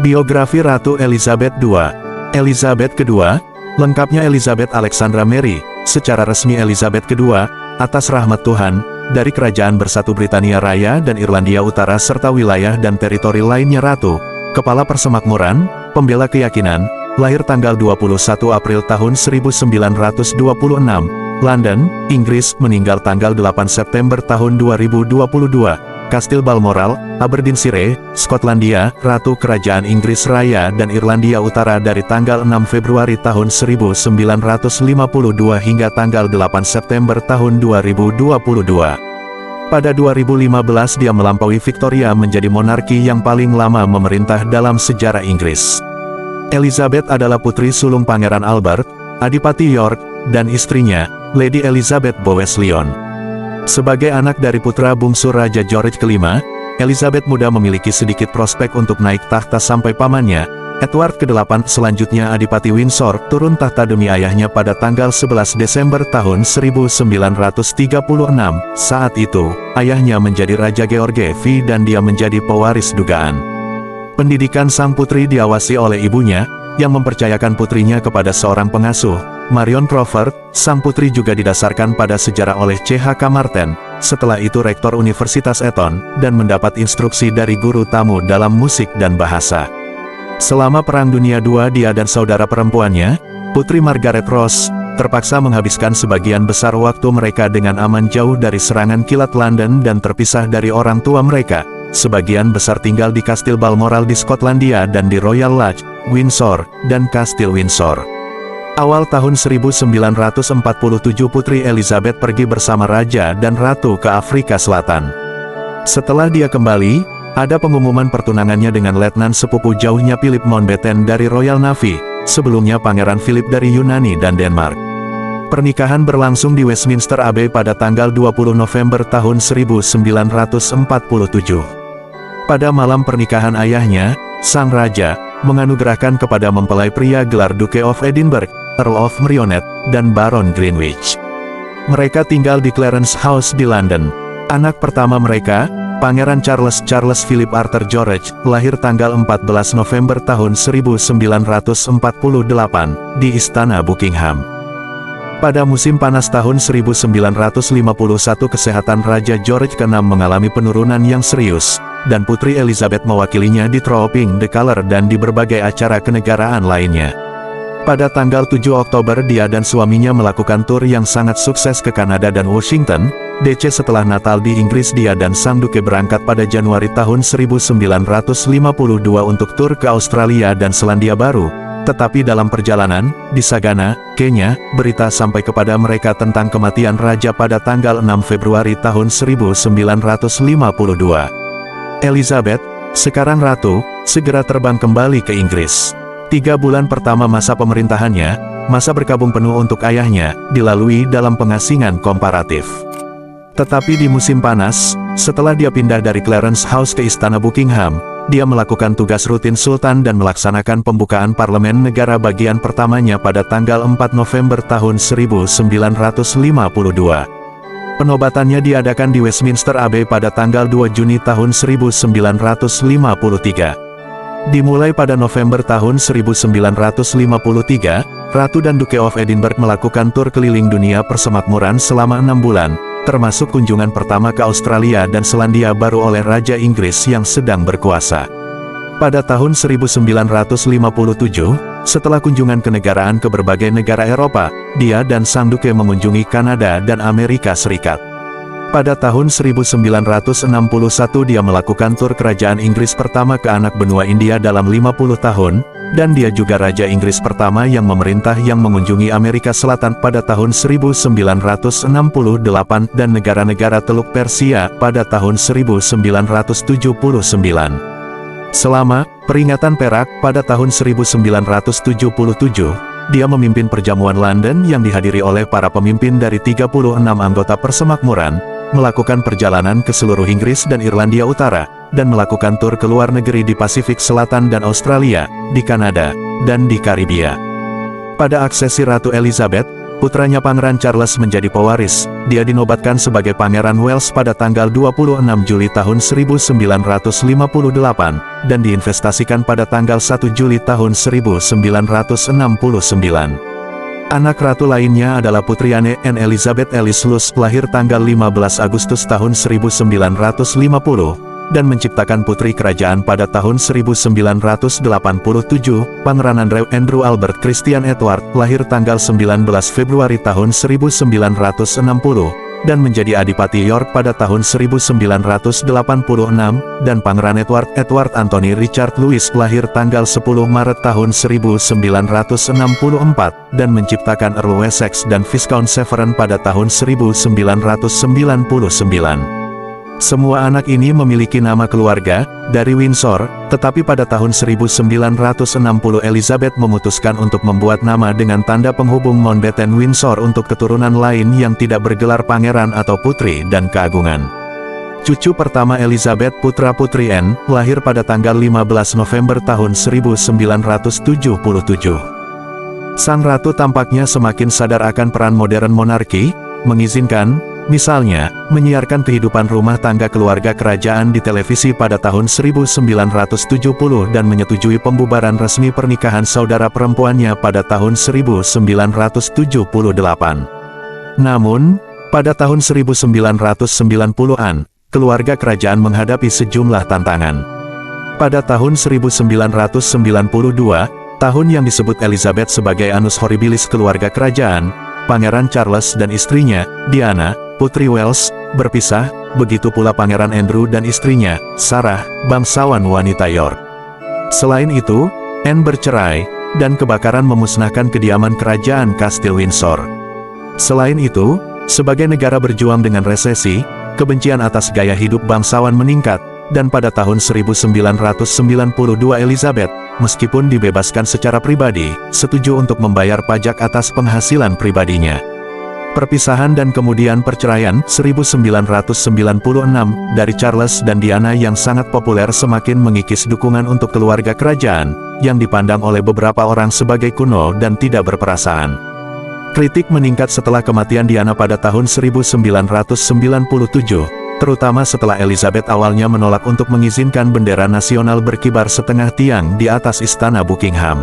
Biografi Ratu Elizabeth II. Elizabeth II, lengkapnya Elizabeth Alexandra Mary, secara resmi Elizabeth II, atas rahmat Tuhan, dari Kerajaan Bersatu Britania Raya dan Irlandia Utara serta wilayah dan teritori lainnya Ratu, Kepala Persemakmuran, Pembela Keyakinan, lahir tanggal 21 April tahun 1926, London, Inggris, meninggal tanggal 8 September tahun 2022, Kastil Balmoral, Aberdeenshire, Skotlandia, Ratu Kerajaan Inggris Raya dan Irlandia Utara dari tanggal 6 Februari tahun 1952 hingga tanggal 8 September tahun 2022. Pada 2015 dia melampaui Victoria menjadi monarki yang paling lama memerintah dalam sejarah Inggris. Elizabeth adalah putri sulung Pangeran Albert, Adipati York, dan istrinya, Lady Elizabeth Bowes-Lyon. Sebagai anak dari putra bungsu Raja George kelima, Elizabeth muda memiliki sedikit prospek untuk naik tahta sampai pamannya, Edward ke-8 selanjutnya Adipati Windsor, turun tahta demi ayahnya pada tanggal 11 Desember tahun 1936. Saat itu, ayahnya menjadi Raja George V dan dia menjadi pewaris dugaan. Pendidikan sang putri diawasi oleh ibunya, yang mempercayakan putrinya kepada seorang pengasuh, Marion Crawford. Sang putri juga didasarkan pada sejarah oleh C.H.K. Martin, setelah itu Rektor Universitas Eton, dan mendapat instruksi dari guru tamu dalam musik dan bahasa. Selama Perang Dunia II dia dan saudara perempuannya, Putri Margaret Rose, terpaksa menghabiskan sebagian besar waktu mereka dengan aman jauh dari serangan kilat London dan terpisah dari orang tua mereka. Sebagian besar tinggal di Kastil Balmoral di Skotlandia dan di Royal Lodge, Windsor, dan Kastil Windsor. Awal tahun 1947 Putri Elizabeth pergi bersama Raja dan Ratu ke Afrika Selatan. Setelah dia kembali, ada pengumuman pertunangannya dengan letnan sepupu jauhnya Philip Mountbatten dari Royal Navy, sebelumnya Pangeran Philip dari Yunani dan Denmark. Pernikahan berlangsung di Westminster Abbey pada tanggal 20 November tahun 1947. Pada malam pernikahan ayahnya, sang raja, menganugerahkan kepada mempelai pria gelar Duke of Edinburgh, Earl of Merioneth, dan Baron Greenwich. Mereka tinggal di Clarence House di London. Anak pertama mereka, Pangeran Charles Philip Arthur George, lahir tanggal 14 November tahun 1948, di Istana Buckingham. Pada musim panas tahun 1951 kesehatan Raja George ke-6 mengalami penurunan yang serius, dan Putri Elizabeth mewakilinya di Trooping the Colour dan di berbagai acara kenegaraan lainnya. Pada tanggal 7 Oktober dia dan suaminya melakukan tur yang sangat sukses ke Kanada dan Washington, DC. Setelah Natal di Inggris dia dan sang Duke berangkat pada Januari tahun 1952 untuk tur ke Australia dan Selandia Baru. Tetapi dalam perjalanan, di Sagana, Kenya, berita sampai kepada mereka tentang kematian Raja pada tanggal 6 Februari tahun 1952. Elizabeth, sekarang Ratu, segera terbang kembali ke Inggris. 3 bulan pertama masa pemerintahannya, masa berkabung penuh untuk ayahnya, dilalui dalam pengasingan komparatif. Tetapi di musim panas, setelah dia pindah dari Clarence House ke Istana Buckingham, dia melakukan tugas rutin Sultan dan melaksanakan pembukaan parlemen negara bagian pertamanya pada tanggal 4 November tahun 1952. Penobatannya diadakan di Westminster Abbey pada tanggal 2 Juni tahun 1953. Dimulai pada November tahun 1953, Ratu dan Duke of Edinburgh melakukan tur keliling dunia persemakmuran selama 6 bulan, termasuk kunjungan pertama ke Australia dan Selandia Baru oleh Raja Inggris yang sedang berkuasa. Pada tahun 1957, setelah kunjungan kenegaraan ke berbagai negara Eropa, dia dan sang Duke mengunjungi Kanada dan Amerika Serikat. Pada tahun 1961 dia melakukan tur kerajaan Inggris pertama ke anak benua India dalam 50 tahun, dan dia juga Raja Inggris pertama yang memerintah yang mengunjungi Amerika Selatan pada tahun 1968 dan negara-negara Teluk Persia pada tahun 1979. Selama peringatan Perak pada tahun 1977, dia memimpin perjamuan London yang dihadiri oleh para pemimpin dari 36 anggota persemakmuran, melakukan perjalanan ke seluruh Inggris dan Irlandia Utara, dan melakukan tur ke luar negeri di Pasifik Selatan dan Australia, di Kanada, dan di Karibia. Pada aksesi Ratu Elizabeth, putranya Pangeran Charles menjadi pewaris. Dia dinobatkan sebagai Pangeran Wales pada tanggal 26 Juli tahun 1958, dan diinvestasikan pada tanggal 1 Juli tahun 1969. Anak ratu lainnya adalah putri Anne Elizabeth Alice Luce, lahir tanggal 15 Agustus tahun 1950, dan menciptakan putri kerajaan pada tahun 1987, Pangeran Andrew Albert Christian Edward, lahir tanggal 19 Februari tahun 1960, dan menjadi Adipati York pada tahun 1986, dan Pangeran Edward Anthony Richard Louis, lahir tanggal 10 Maret tahun 1964, dan menciptakan Earl Wessex dan Viscount Severn pada tahun 1999. Semua anak ini memiliki nama keluarga dari Windsor, tetapi pada tahun 1960 Elizabeth memutuskan untuk membuat nama dengan tanda penghubung Mountbatten Windsor untuk keturunan lain yang tidak bergelar pangeran atau putri dan keagungan. Cucu pertama Elizabeth, putra-putri Anne, lahir pada tanggal 15 November tahun 1977. Sang ratu tampaknya semakin sadar akan peran modern monarki, mengizinkan, misalnya, menyiarkan kehidupan rumah tangga keluarga kerajaan di televisi pada tahun 1970 dan menyetujui pembubaran resmi pernikahan saudara perempuannya pada tahun 1978. Namun, pada tahun 1990-an, keluarga kerajaan menghadapi sejumlah tantangan. Pada tahun 1992, tahun yang disebut Elizabeth sebagai Annus Horribilis keluarga kerajaan, Pangeran Charles dan istrinya, Diana, Putri Wales, berpisah, begitu pula Pangeran Andrew dan istrinya, Sarah, bangsawan wanita York. Selain itu, Anne bercerai, dan kebakaran memusnahkan kediaman kerajaan Kastil Windsor. Selain itu, sebagai negara berjuang dengan resesi, kebencian atas gaya hidup bangsawan meningkat, dan pada tahun 1992 Elizabeth, meskipun dibebaskan secara pribadi, setuju untuk membayar pajak atas penghasilan pribadinya. Perpisahan dan kemudian perceraian 1996 dari Charles dan Diana yang sangat populer semakin mengikis dukungan untuk keluarga kerajaan, yang dipandang oleh beberapa orang sebagai kuno dan tidak berperasaan. Kritik meningkat setelah kematian Diana pada tahun 1997, terutama setelah Elizabeth awalnya menolak untuk mengizinkan bendera nasional berkibar setengah tiang di atas istana Buckingham.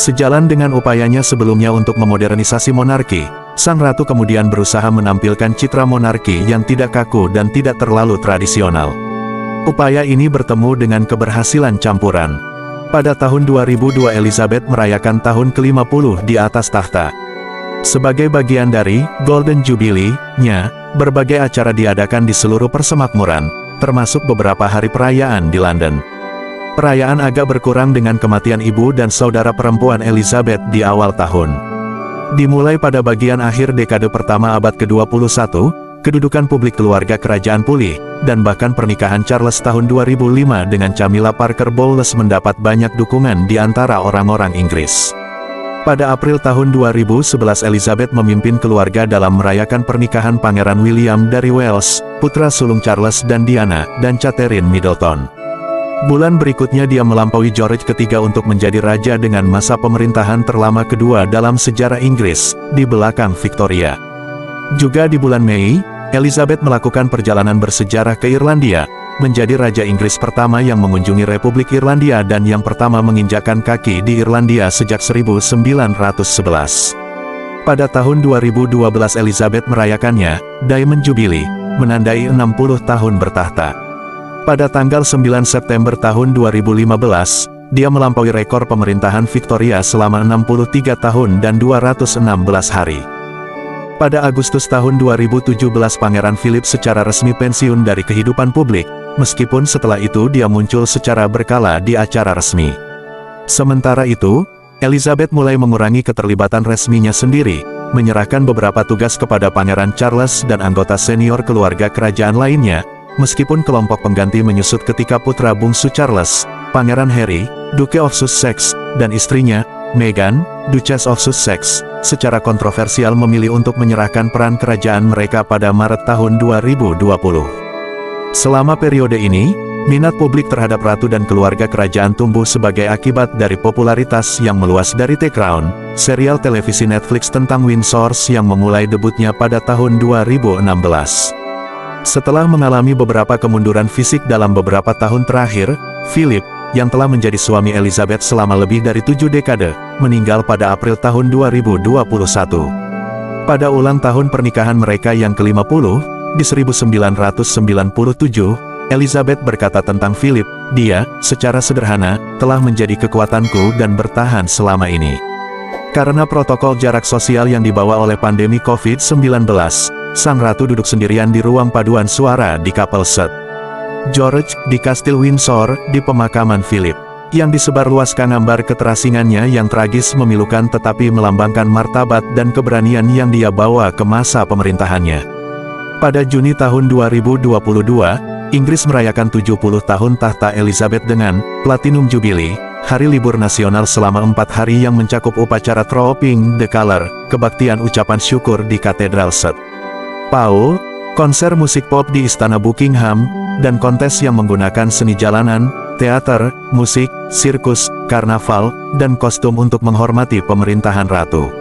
Sejalan dengan upayanya sebelumnya untuk memodernisasi monarki, sang ratu kemudian berusaha menampilkan citra monarki yang tidak kaku dan tidak terlalu tradisional. Upaya ini bertemu dengan keberhasilan campuran. Pada tahun 2002 Elizabeth merayakan tahun ke-50 di atas tahta. Sebagai bagian dari Golden Jubilee-nya, berbagai acara diadakan di seluruh persemakmuran, termasuk beberapa hari perayaan di London. Perayaan agak berkurang dengan kematian ibu dan saudara perempuan Elizabeth di awal tahun. Dimulai pada bagian akhir dekade pertama abad ke-21, kedudukan publik keluarga kerajaan pulih, dan bahkan pernikahan Charles tahun 2005 dengan Camilla Parker Bowles mendapat banyak dukungan di antara orang-orang Inggris. Pada April tahun 2011 Elizabeth memimpin keluarga dalam merayakan pernikahan Pangeran William dari Wales, putra sulung Charles dan Diana, dan Catherine Middleton. Bulan berikutnya dia melampaui George III untuk menjadi raja dengan masa pemerintahan terlama kedua dalam sejarah Inggris, di belakang Victoria. Juga di bulan Mei, Elizabeth melakukan perjalanan bersejarah ke Irlandia, menjadi Raja Inggris pertama yang mengunjungi Republik Irlandia dan yang pertama menginjakkan kaki di Irlandia sejak 1911. Pada tahun 2012 Elizabeth merayakannya, Diamond Jubilee, menandai 60 tahun bertahta. Pada tanggal 9 September tahun 2015, dia melampaui rekor pemerintahan Victoria selama 63 tahun dan 216 hari. Pada Agustus tahun 2017 Pangeran Philip secara resmi pensiun dari kehidupan publik, meskipun setelah itu dia muncul secara berkala di acara resmi. Sementara itu, Elizabeth mulai mengurangi keterlibatan resminya sendiri, menyerahkan beberapa tugas kepada Pangeran Charles dan anggota senior keluarga kerajaan lainnya, meskipun kelompok pengganti menyusut ketika putra bungsu Charles, Pangeran Harry, Duke of Sussex, dan istrinya, Meghan, Duchess of Sussex, secara kontroversial memilih untuk menyerahkan peran kerajaan mereka pada Maret tahun 2020. Selama periode ini, Minat publik terhadap ratu dan keluarga kerajaan tumbuh sebagai akibat dari popularitas yang meluas dari The Crown, serial televisi Netflix tentang Windsor yang memulai debutnya pada tahun 2016. Setelah mengalami beberapa kemunduran fisik dalam beberapa tahun terakhir, Philip, yang telah menjadi suami Elizabeth selama lebih dari 7 dekade, meninggal pada April tahun 2021. Pada ulang tahun pernikahan mereka yang ke-50, di 1997, Elizabeth berkata tentang Philip, "Dia, secara sederhana, telah menjadi kekuatanku dan bertahan selama ini." Karena protokol jarak sosial yang dibawa oleh pandemi COVID-19, sang ratu duduk sendirian di ruang paduan suara di Kapel St. George, di Kastil Windsor, di pemakaman Philip, yang disebarluaskan gambar keterasingannya yang tragis memilukan tetapi melambangkan martabat dan keberanian yang dia bawa ke masa pemerintahannya. Pada Juni tahun 2022, Inggris merayakan 70 tahun tahta Elizabeth dengan Platinum Jubilee, hari libur nasional selama 4 hari yang mencakup upacara Dropping the Colour, kebaktian ucapan syukur di Katedral St. Paul, konser musik pop di Istana Buckingham, dan kontes yang menggunakan seni jalanan, teater, musik, sirkus, karnaval, dan kostum untuk menghormati pemerintahan ratu.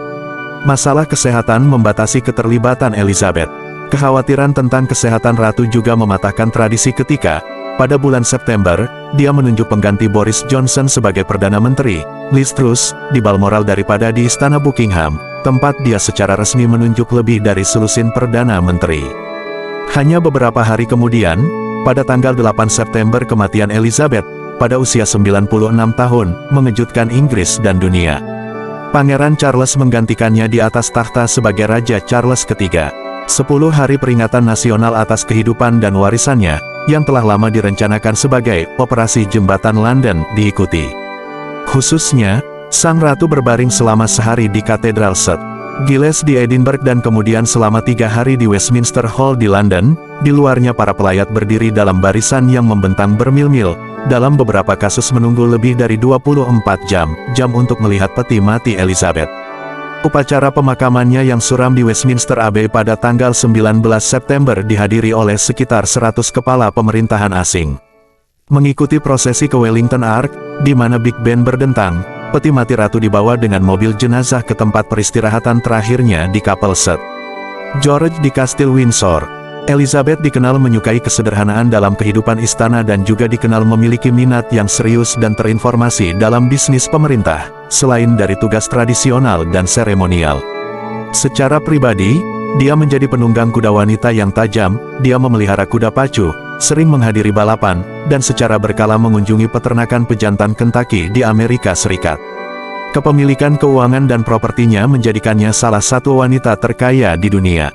Masalah kesehatan membatasi keterlibatan Elizabeth. Kekhawatiran tentang kesehatan ratu juga mematahkan tradisi ketika, pada bulan September, dia menunjuk pengganti Boris Johnson sebagai Perdana Menteri, Liz Truss, di Balmoral daripada di Istana Buckingham, tempat dia secara resmi menunjuk lebih dari selusin Perdana Menteri. Hanya beberapa hari kemudian, pada tanggal 8 September kematian Elizabeth, pada usia 96 tahun, mengejutkan Inggris dan dunia. Pangeran Charles menggantikannya di atas takhta sebagai Raja Charles III. 10 hari peringatan nasional atas kehidupan dan warisannya, yang telah lama direncanakan sebagai Operasi Jembatan London, diikuti. Khususnya, sang ratu berbaring selama sehari di Katedral St. Giles di Edinburgh dan kemudian selama 3 hari di Westminster Hall di London. Di luarnya para pelayat berdiri dalam barisan yang membentang bermil-mil, dalam beberapa kasus menunggu lebih dari 24 jam untuk melihat peti mati Elizabeth. Upacara pemakamannya yang suram di Westminster Abbey pada tanggal 19 September dihadiri oleh sekitar 100 kepala pemerintahan asing. Mengikuti prosesi ke Wellington Arch, di mana Big Ben berdentang, peti mati ratu dibawa dengan mobil jenazah ke tempat peristirahatan terakhirnya di Kapel St. George di Kastil Windsor. Elizabeth dikenal menyukai kesederhanaan dalam kehidupan istana dan juga dikenal memiliki minat yang serius dan terinformasi dalam bisnis pemerintah, selain dari tugas tradisional dan seremonial. Secara pribadi, dia menjadi penunggang kuda wanita yang tajam, dia memelihara kuda pacu, sering menghadiri balapan, dan secara berkala mengunjungi peternakan pejantan Kentucky di Amerika Serikat. Kepemilikan keuangan dan propertinya menjadikannya salah satu wanita terkaya di dunia.